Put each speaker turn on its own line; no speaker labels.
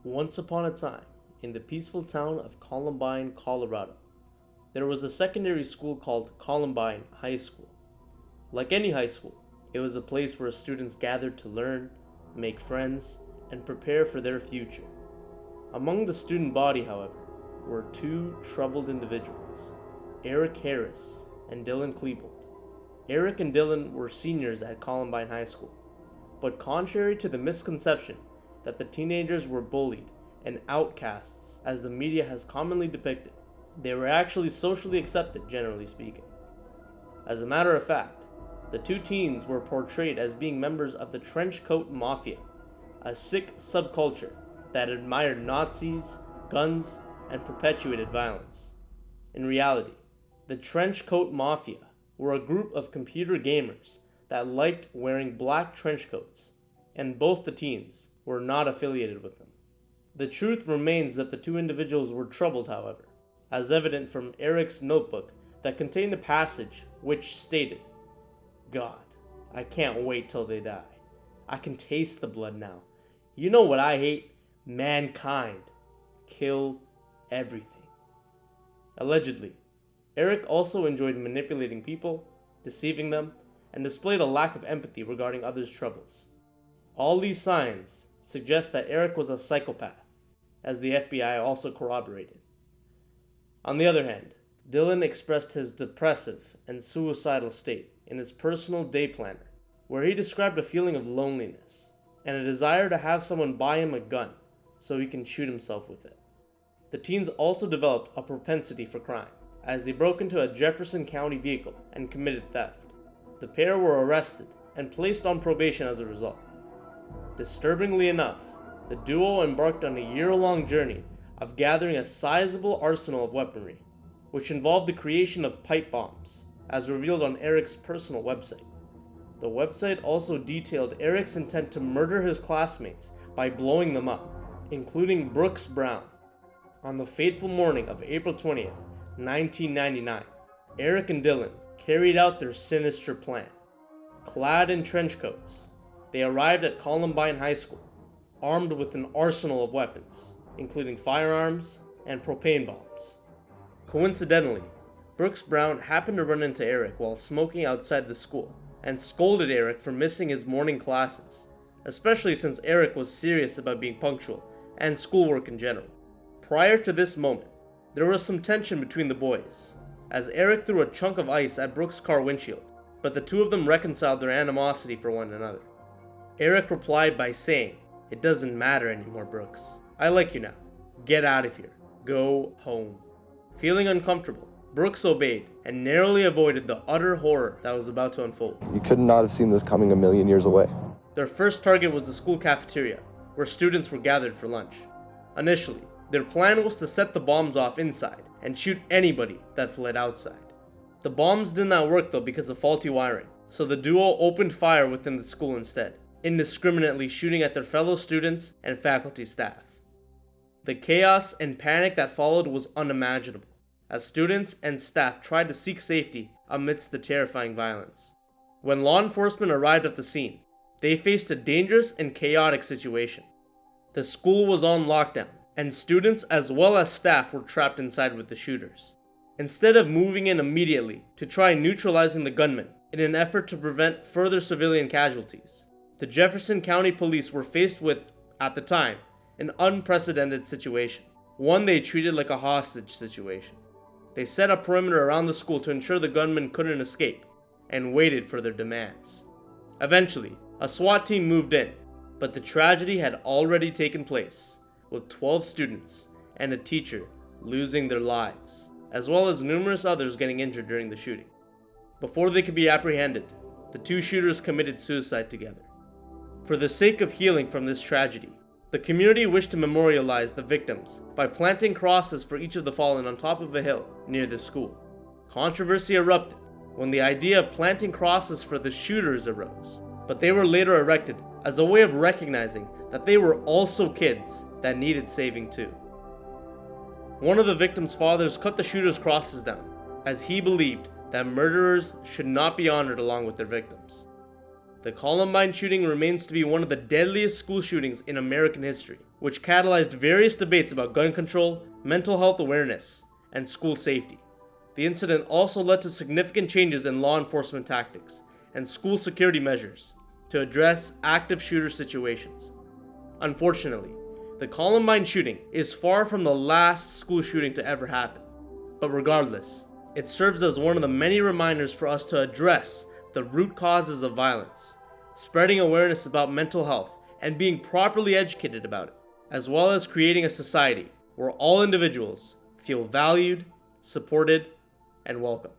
Once upon a time, in the peaceful town of Columbine, Colorado, there was a secondary school called Columbine High School. Like any high school, it was a place where students gathered to learn, make friends, and prepare for their future. Among the student body, however, were two troubled individuals, Eric Harris and Dylan Klebold. Eric and Dylan were seniors at Columbine High School, but contrary to the misconception that the teenagers were bullied and outcasts as the media has commonly depicted, they were actually socially accepted, generally speaking. As a matter of fact, the two teens were portrayed as being members of the Trenchcoat Mafia, a sick subculture that admired Nazis, guns, and perpetuated violence. In reality, the Trenchcoat Mafia were a group of computer gamers that liked wearing black trench coats, and both the teens were not affiliated with them. The truth remains that the two individuals were troubled, however, as evident from Eric's notebook that contained a passage which stated, "God, I can't wait till they die. I can taste the blood now. You know what I hate? Mankind. Kill everything." Allegedly, Eric also enjoyed manipulating people, deceiving them, and displayed a lack of empathy regarding others' troubles. All these signs suggest that Eric was a psychopath, as the FBI also corroborated. On the other hand, Dylan expressed his depressive and suicidal state in his personal day planner, where he described a feeling of loneliness and a desire to have someone buy him a gun so he can shoot himself with it. The teens also developed a propensity for crime, as they broke into a Jefferson County vehicle and committed theft. The pair were arrested and placed on probation as a result. Disturbingly enough, the duo embarked on a year-long journey of gathering a sizable arsenal of weaponry, which involved the creation of pipe bombs, as revealed on Eric's personal website. The website also detailed Eric's intent to murder his classmates by blowing them up, including Brooks Brown. On the fateful morning of April 20th, 1999, Eric and Dylan carried out their sinister plan. Clad in trench coats, they arrived at Columbine High School, armed with an arsenal of weapons, including firearms and propane bombs. Coincidentally, Brooks Brown happened to run into Eric while smoking outside the school and scolded Eric for missing his morning classes, especially since Eric was serious about being punctual and schoolwork in general. Prior to this moment, there was some tension between the boys, as Eric threw a chunk of ice at Brooks' car windshield, but the two of them reconciled their animosity for one another. Eric replied by saying, "It doesn't matter anymore, Brooks. I like you now. Get out of here. Go home." Feeling uncomfortable, Brooks obeyed and narrowly avoided the utter horror that was about to unfold.
You could not have seen this coming a million years away.
Their first target was the school cafeteria, where students were gathered for lunch. Initially, their plan was to set the bombs off inside and shoot anybody that fled outside. The bombs did not work though because of faulty wiring, so the duo opened fire within the school instead, indiscriminately shooting at their fellow students and faculty staff. The chaos and panic that followed was unimaginable, as students and staff tried to seek safety amidst the terrifying violence. When law enforcement arrived at the scene, they faced a dangerous and chaotic situation. The school was on lockdown, and students as well as staff were trapped inside with the shooters. Instead of moving in immediately to try neutralizing the gunmen in an effort to prevent further civilian casualties, the Jefferson County Police were faced with, at the time, an unprecedented situation, one they treated like a hostage situation. They set a perimeter around the school to ensure the gunmen couldn't escape, and waited for their demands. Eventually, a SWAT team moved in, but the tragedy had already taken place, with 12 students and a teacher losing their lives, as well as numerous others getting injured during the shooting. Before they could be apprehended, the two shooters committed suicide together. For the sake of healing from this tragedy, the community wished to memorialize the victims by planting crosses for each of the fallen on top of a hill near the school. Controversy erupted when the idea of planting crosses for the shooters arose, but they were later erected as a way of recognizing that they were also kids that needed saving too. One of the victims' fathers cut the shooters' crosses down, as he believed that murderers should not be honored along with their victims. The Columbine shooting remains to be one of the deadliest school shootings in American history, which catalyzed various debates about gun control, mental health awareness, and school safety. The incident also led to significant changes in law enforcement tactics and school security measures to address active shooter situations. Unfortunately, the Columbine shooting is far from the last school shooting to ever happen. But regardless, it serves as one of the many reminders for us to address the root causes of violence, spreading awareness about mental health and being properly educated about it, as well as creating a society where all individuals feel valued, supported, and welcome.